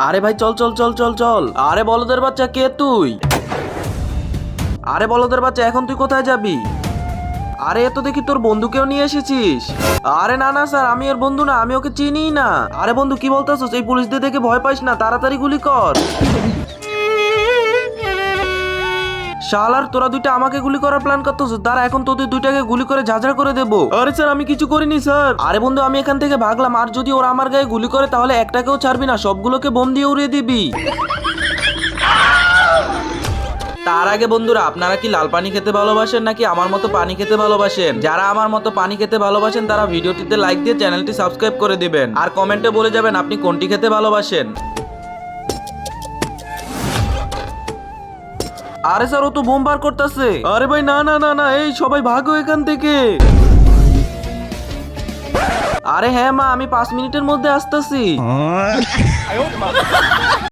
আরে ভাই চল চল চল চল চল। আরে বলদের বাচ্চা কে তুই? আরে বলদের বাচ্চা এখন তুই কোথায় যাবি? আরে এ তো দেখি তোর বন্ধুকেও নিয়ে এসেছিস। আরে না না স্যার, আমি ওর বন্ধু না, আমি ওকে চিনিই না। আরে বন্ধু কি বলতেছস? এই পুলিশদের দেখে ভয় পাইস না, তাড়াতাড়ি গুলি কর। শালার তোরা দুইটা আমাকে গুলি করার প্ল্যান করতেছিস, তারা এখন তোদের দুইটাকে গুলি করে ঝাঁঝরা করে দেবো। আরে স্যার আমি কিছু করিনি স্যার। আরে বন্ধু আমি এখান থেকে ভাগলাম, আর যদি ওরা আমার গায়ে গুলি করে তাহলে একটাকেও ছাড়বি না, সবগুলোকে বোম দিয়ে উড়িয়ে দিবি। তার আগে বন্ধুরা, আপনারা কি লাল পানি খেতে ভালোবাসেন নাকি আমার মতো পানি খেতে ভালোবাসেন? যারা আমার মতো পানি খেতে ভালোবাসেন তারা ভিডিওটিতে লাইক দিয়ে চ্যানেলটি সাবস্ক্রাইব করে দিবেন, আর কমেন্টে বলে যাবেন আপনি কোনটি খেতে ভালোবাসেন। আরে স্যার ও তো বোম বার করতেছে। আরে ভাই না না না না, এই সবাই ভাগো এখান থেকে। আরে হ্যাঁ মা, আমি 5 মিনিটের মধ্যে আসতেছি।